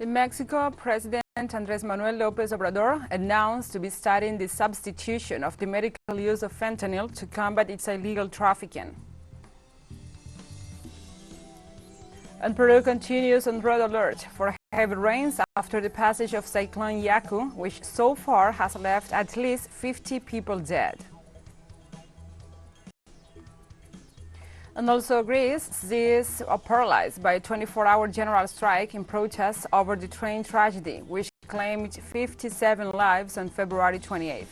In Mexico, President Andrés Manuel López Obrador announced to be studying the substitution of the medical use of fentanyl to combat its illegal trafficking. And Peru continues on red alert for heavy rains after the passage of Cyclone Yaku, which so far has left at least 50 people dead. And also Greece is paralyzed by a 24-hour general strike in protest over the train tragedy, which claimed 57 lives on February 28th.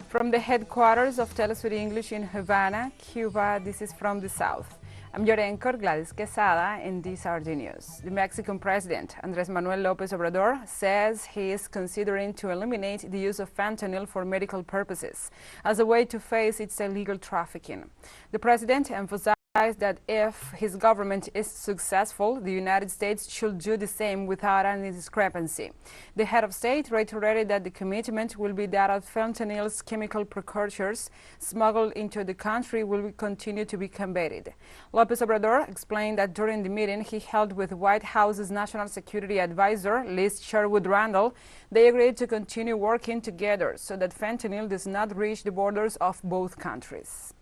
From the headquarters of TeleSUR English in Havana, Cuba, this is From the South. I'm your anchor, Gladys Quesada, and these are the news. The Mexican president, Andrés Manuel López Obrador, says he is considering to eliminate the use of fentanyl for medical purposes as a way to face its illegal trafficking. The president emphasized that if his government is successful, the United States should do the same without any discrepancy. The head of state reiterated that the commitment will be that of fentanyl's chemical precursors smuggled into the country will continue to be combated. López Obrador explained that during the meeting he held with White House's National Security Advisor, Liz Sherwood Randall, they agreed to continue working together so that fentanyl does not reach the borders of both countries.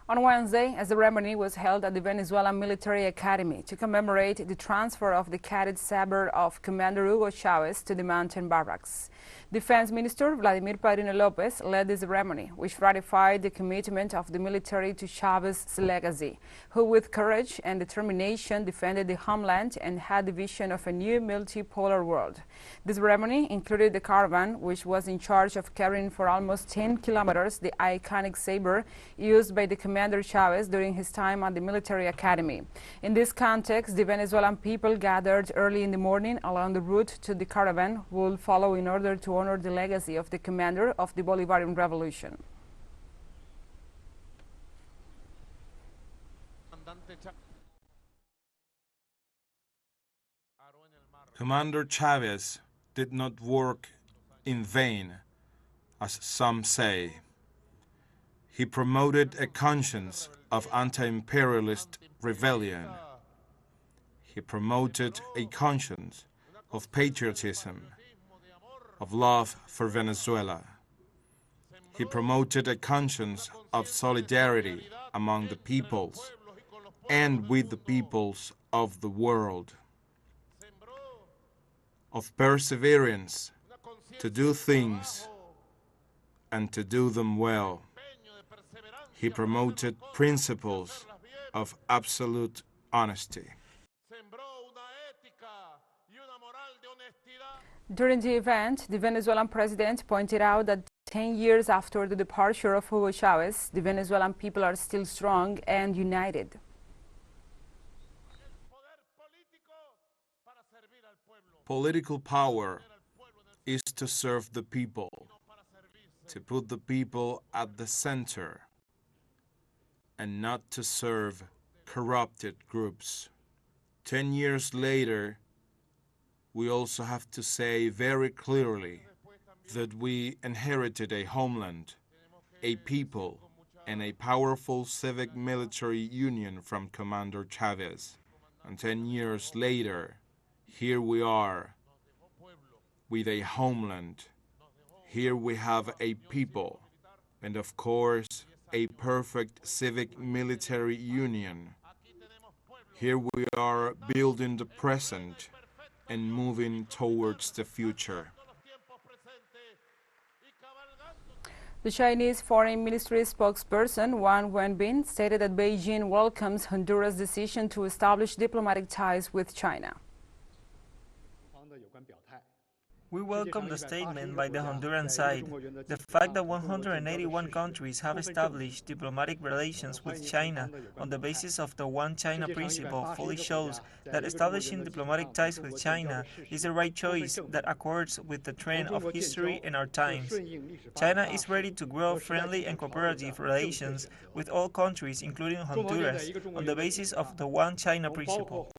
On Wednesday, a ceremony was held at the Venezuelan Military Academy to commemorate the transfer of the cadet sabre of Commander Hugo Chavez to the mountain barracks. Defense Minister Vladimir Padrino López led the ceremony, which ratified the commitment of the military to Chavez's legacy, who with courage and determination defended the homeland and had the vision of a new multipolar world. The ceremony included the caravan, which was in charge of carrying for almost 10 kilometers the iconic sabre used by the Commander Chavez during his time at the military academy. In this context, the Venezuelan people gathered early in the morning along the route to the caravan will follow in order to honor the legacy of the commander of the Bolivarian Revolution. Commander Chavez did not work in vain, as some say. He promoted a conscience of anti-imperialist rebellion. He promoted a conscience of patriotism, of love for Venezuela. He promoted a conscience of solidarity among the peoples and with the peoples of the world, of perseverance to do things and to do them well. He promoted principles of absolute honesty. During the event, the Venezuelan president pointed out that 10 years after the departure of Hugo Chavez, the Venezuelan people are still strong and united. Political power is to serve the people, to put the people at the center, and not to serve corrupted groups. 10 years later, we also have to say very clearly that we inherited a homeland, a people, and a powerful civic military union from Commander Chavez. And 10 years later, here we are with a homeland. Here we have a people, and of course, a perfect civic military union. Here we are building the present and moving towards the future. The Chinese Foreign Ministry spokesperson Wang Wenbin stated that Beijing welcomes Honduras' decision to establish diplomatic ties with China. We welcome the statement by the Honduran side. The fact that 181 countries have established diplomatic relations with China on the basis of the One China principle fully shows that establishing diplomatic ties with China is the right choice that accords with the trend of history and our times. China is ready to grow friendly and cooperative relations with all countries, including Honduras, on the basis of the One China principle.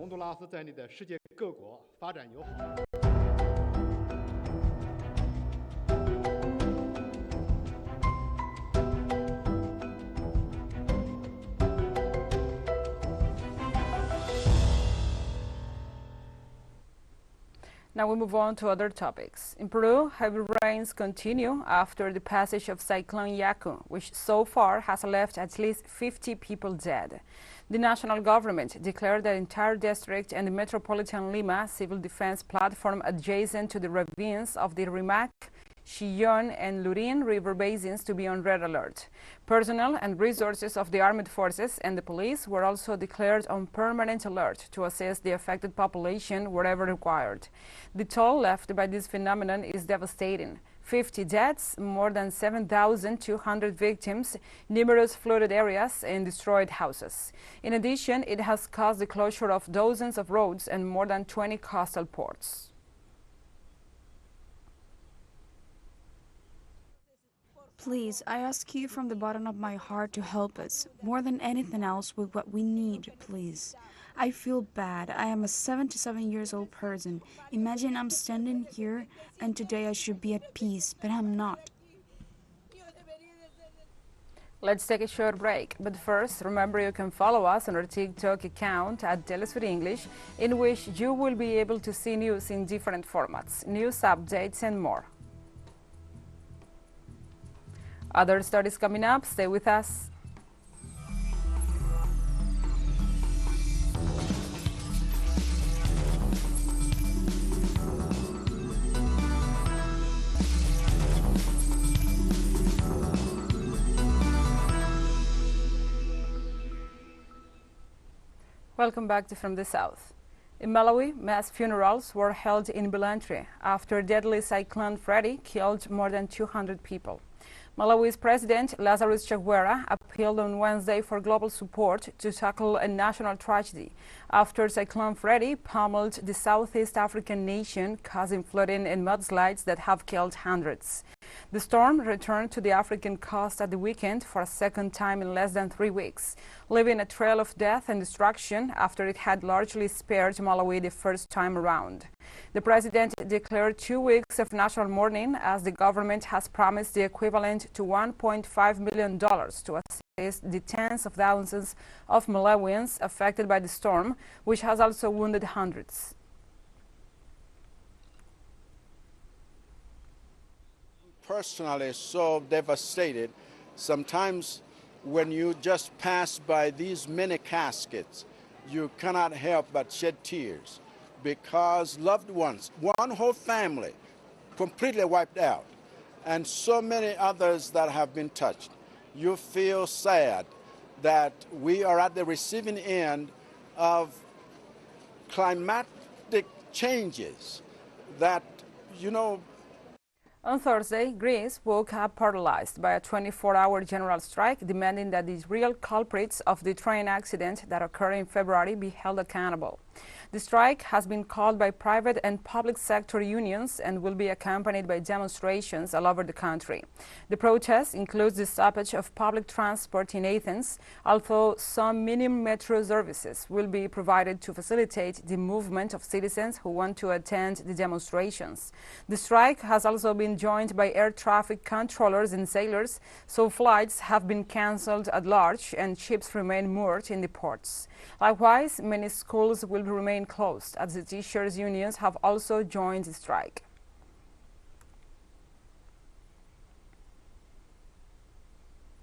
Now we move on to other topics. In Peru, heavy rains continue after the passage of Cyclone Yaku, which so far has left at least 50 people dead. The national government declared the entire district and the metropolitan Lima civil defense platform adjacent to the ravines of the Rimac, Chillon and Lurin river basins to be on red alert. Personnel and resources of the armed forces and the police were also declared on permanent alert to assist the affected population wherever required. The toll left by this phenomenon is devastating. 50 deaths, more than 7,200 victims, numerous flooded areas and destroyed houses. In addition, it has caused the closure of dozens of roads and more than 20 coastal ports. Please, I ask you from the bottom of my heart to help us, more than anything else, with what we need, please. I feel bad. I am a 77 years old person. Imagine I'm standing here and today I should be at peace, but I'm not. Let's take a short break, but first, remember you can follow us on our TikTok account at TeleSUR English, in which you will be able to see news in different formats, news updates and more. Other stories coming up, stay with us. Welcome back to From the South. In Malawi, mass funerals were held in Bilantry after deadly Cyclone Freddy killed more than 200 people. Malawi's President Lazarus Chakwera appealed on Wednesday for global support to tackle a national tragedy after Cyclone Freddy pummeled the Southeast African nation, causing flooding and mudslides that have killed hundreds. The storm returned to the African coast at the weekend for a second time in less than 3 weeks, leaving a trail of death and destruction after it had largely spared Malawi the first time around. The president declared 2 weeks of national mourning as the government has promised the equivalent to $1.5 million to assist the tens of thousands of Malawians affected by the storm, which has also wounded hundreds. Personally so devastated. Sometimes when you just pass by these many caskets, you cannot help but shed tears because loved ones, one whole family completely wiped out, and so many others that have been touched. You feel sad that we are at the receiving end of climatic changes that, On Thursday, Greece woke up paralyzed by a 24-hour general strike, demanding that the real culprits of the train accident that occurred in February be held accountable. The strike has been called by private and public sector unions and will be accompanied by demonstrations all over the country. The protest includes the stoppage of public transport in Athens, although some minimum metro services will be provided to facilitate the movement of citizens who want to attend the demonstrations. The strike has also been joined by air traffic controllers and sailors, so flights have been cancelled at large and ships remain moored in the ports. Likewise, many schools will remain closed, as the teachers' unions have also joined the strike.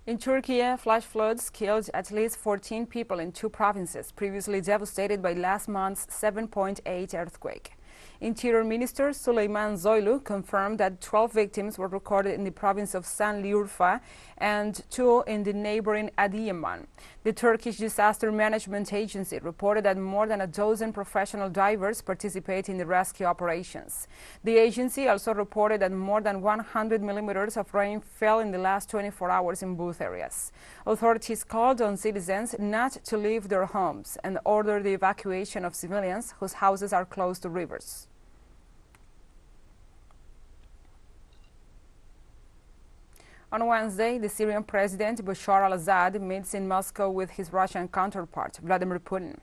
In Turkey, flash floods killed at least 14 people in 2 provinces previously devastated by last month's 7.8 earthquake. Interior Minister Süleyman Soylu confirmed that 12 victims were recorded in the province of Şanlıurfa and 2 in the neighboring Adıyaman. The Turkish Disaster Management Agency reported that more than a dozen professional divers participate in the rescue operations. The agency also reported that more than 100 millimeters of rain fell in the last 24 hours in both areas. Authorities called on citizens not to leave their homes and ordered the evacuation of civilians whose houses are close to rivers. On Wednesday, the Syrian President Bashar al-Assad meets in Moscow with his Russian counterpart, Vladimir Putin.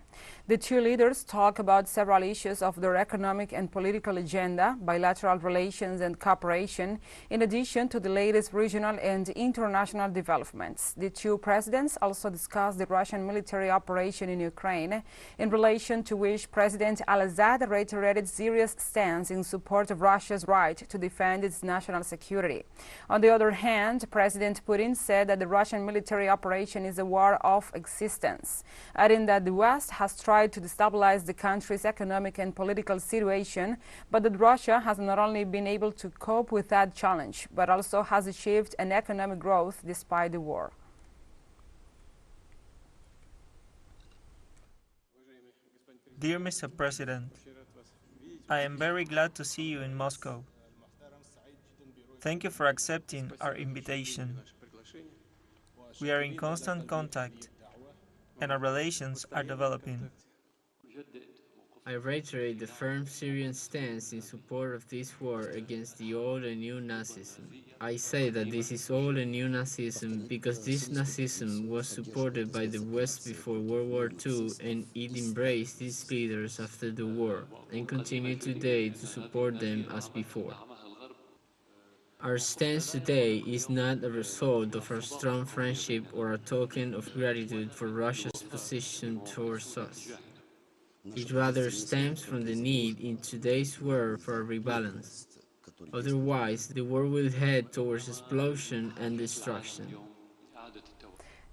The two leaders talk about several issues of their economic and political agenda, bilateral relations and cooperation, in addition to the latest regional and international developments. The two presidents also discussed the Russian military operation in Ukraine, in relation to which President al-Assad reiterated Syria's stance in support of Russia's right to defend its national security. On the other hand, President Putin said that the Russian military operation is a war of existence, adding that the West has tried to destabilize the country's economic and political situation, but that Russia has not only been able to cope with that challenge, but also has achieved an economic growth despite the war. Dear Mr. President, I am very glad to see you in Moscow. Thank you for accepting our invitation. We are in constant contact, and our relations are developing. I reiterate the firm Syrian stance in support of this war against the old and new Nazism. I say that this is old and new Nazism because this Nazism was supported by the West before World War II, and it embraced these leaders after the war, and continues today to support them as before. Our stance today is not a result of our strong friendship or a token of gratitude for Russia's position towards us. It rather stems from the need in today's world for a rebalance. Otherwise, the world will head towards explosion and destruction.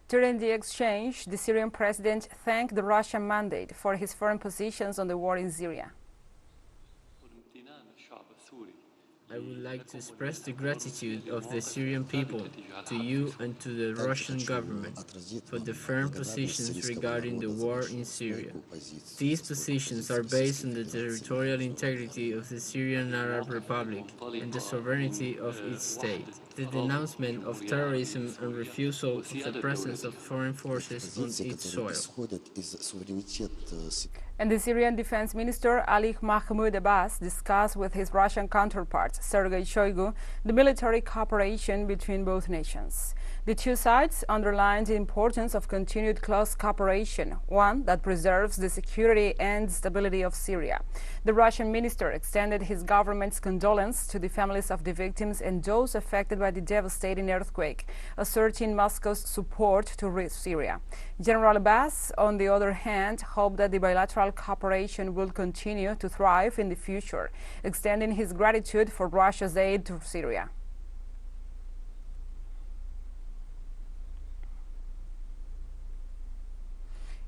During the exchange, the Syrian president thanked the Russian mandate for his firm positions on the war in Syria. I would like to express the gratitude of the Syrian people to you and to the Russian government for the firm positions regarding the war in Syria. These positions are based on the territorial integrity of the Syrian Arab Republic and the sovereignty of its state, the denouncement of terrorism and refusal of the presence of foreign forces on its soil. And the Syrian Defense Minister Ali Mahmoud Abbas discussed with his Russian counterpart, Sergei Shoigu, the military cooperation between both nations. The two sides underlined the importance of continued close cooperation, one that preserves the security and stability of Syria. The Russian minister extended his government's condolence to the families of the victims and those affected by the devastating earthquake, asserting Moscow's support to Syria. General Abbas, on the other hand, hoped that the bilateral cooperation will continue to thrive in the future, extending his gratitude for Russia's aid to Syria.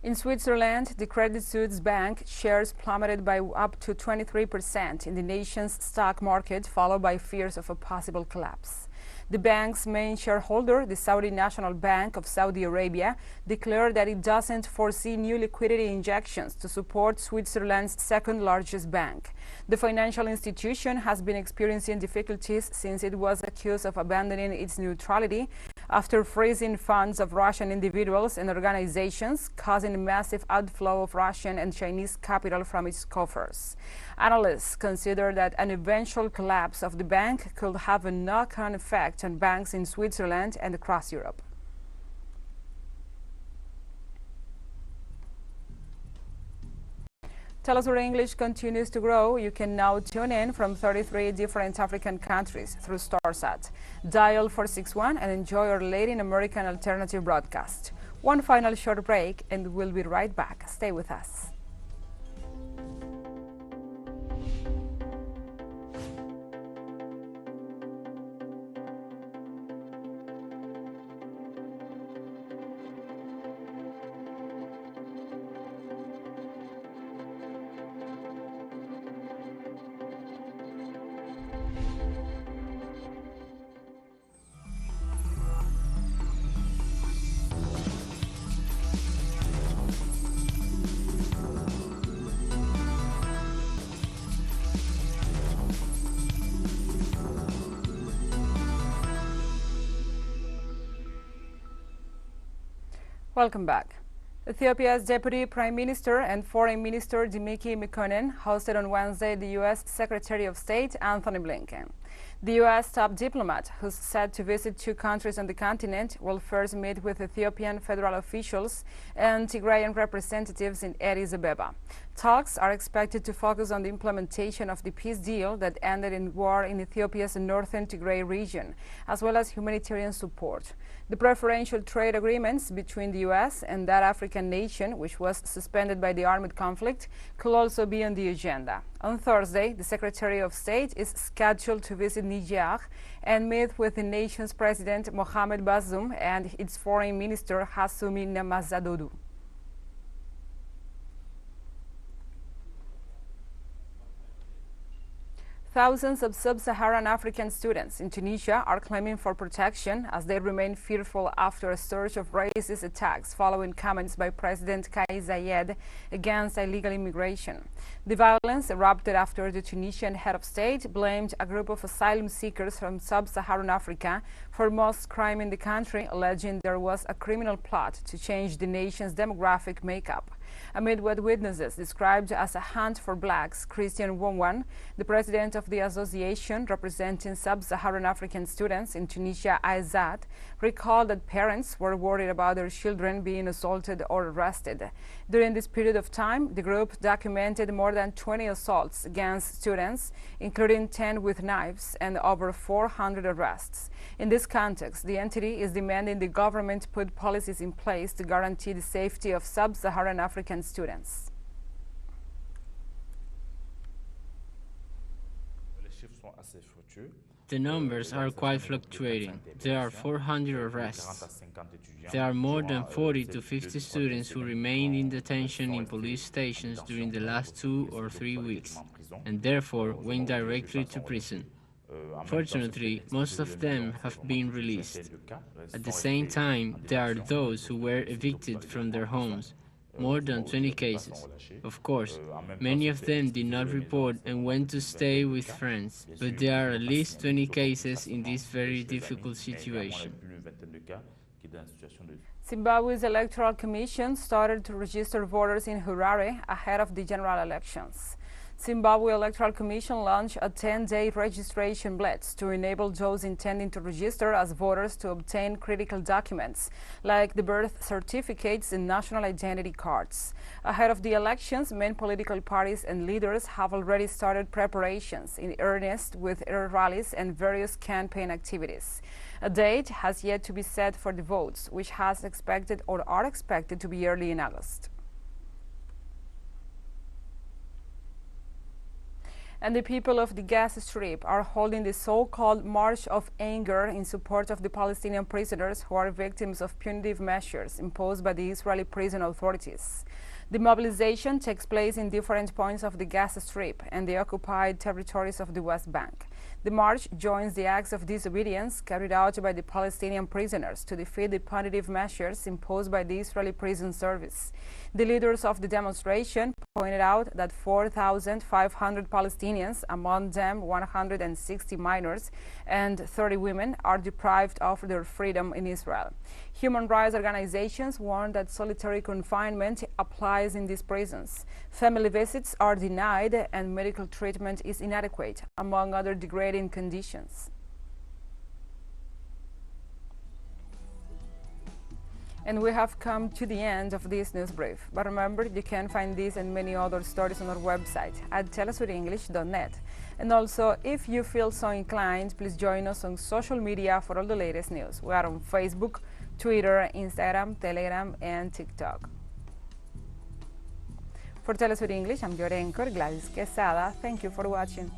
In Switzerland, the Credit Suisse bank shares plummeted by up to 23% in the nation's stock market, followed by fears of a possible collapse. The bank's main shareholder, the Saudi National Bank of Saudi Arabia, declared that it doesn't foresee new liquidity injections to support Switzerland's second-largest bank. The financial institution has been experiencing difficulties since it was accused of abandoning its neutrality after freezing funds of Russian individuals and organizations, causing a massive outflow of Russian and Chinese capital from its coffers. Analysts consider that an eventual collapse of the bank could have a knock-on effect on banks in Switzerland and across Europe. TeleSUR English continues to grow. You can now tune in from 33 different African countries through StarSat. Dial 461 and enjoy our Latin American alternative broadcast. One final short break and we'll be right back. Stay with us. Welcome back. Ethiopia's Deputy Prime Minister and Foreign Minister Demeke Mekonnen hosted on Wednesday the U.S. Secretary of State Anthony Blinken. The U.S. top diplomat, who's set to visit 2 countries on the continent, will first meet with Ethiopian federal officials and Tigrayan representatives in Addis Ababa. Talks are expected to focus on the implementation of the peace deal that ended in war in Ethiopia's northern Tigray region, as well as humanitarian support. The preferential trade agreements between the U.S. and that African nation, which was suspended by the armed conflict, could also be on the agenda. On Thursday, the Secretary of State is scheduled to visit Niger and meet with the nation's President Mohamed Bazoum and its Foreign Minister Hassoumi Namazadoudou. Thousands of sub-Saharan African students in Tunisia are claiming for protection as they remain fearful after a surge of racist attacks following comments by President Kais Saied against illegal immigration. The violence erupted after the Tunisian head of state blamed a group of asylum seekers from sub-Saharan Africa for most crime in the country, alleging there was a criminal plot to change the nation's demographic makeup. Amid what witnesses described as a hunt for blacks, Christian Wongwan, the president of the association representing sub-Saharan African students in Tunisia, Aizat, recalled that parents were worried about their children being assaulted or arrested. During this period of time, the group documented more than 20 assaults against students, including 10 with knives, and over 400 arrests. In this context, the entity is demanding the government put policies in place to guarantee the safety of sub-Saharan African students. The numbers are quite fluctuating. There are 400 arrests. There are more than 40 to 50 students who remained in detention in police stations during the last 2 or 3 weeks, and therefore went directly to prison. Fortunately, most of them have been released. At the same time, there are those who were evicted from their homes, more than 20 cases. Of course, many of them did not report and went to stay with friends, but there are at least 20 cases in this very difficult situation. Zimbabwe's Electoral Commission started to register voters in Harare ahead of the general elections. Zimbabwe Electoral Commission launched a 10-day registration blitz to enable those intending to register as voters to obtain critical documents like the birth certificates and national identity cards. Ahead of the elections, main political parties and leaders have already started preparations in earnest with air rallies and various campaign activities. A date has yet to be set for the votes, which has expected or are expected to be early in August. And the people of the Gaza Strip are holding the so-called March of Anger in support of the Palestinian prisoners who are victims of punitive measures imposed by the Israeli prison authorities. The mobilization takes place in different points of the Gaza Strip and the occupied territories of the West Bank. The march joins the acts of disobedience carried out by the Palestinian prisoners to defeat the punitive measures imposed by the Israeli prison service. The leaders of the demonstration pointed out that 4,500 Palestinians, among them 160 minors and 30 women, are deprived of their freedom in Israel. Human rights organizations warn that solitary confinement applies in these prisons. Family visits are denied and medical treatment is inadequate, among other degrading conditions. And we have come to the end of this news brief. But remember, you can find this and many other stories on our website at telesurenglish.net. And also, if you feel so inclined, please join us on social media for all the latest news. We are on Facebook, Twitter, Instagram, Telegram, and TikTok. For TeleSUR English, I'm your anchor, Gladys Quesada. Thank you for watching.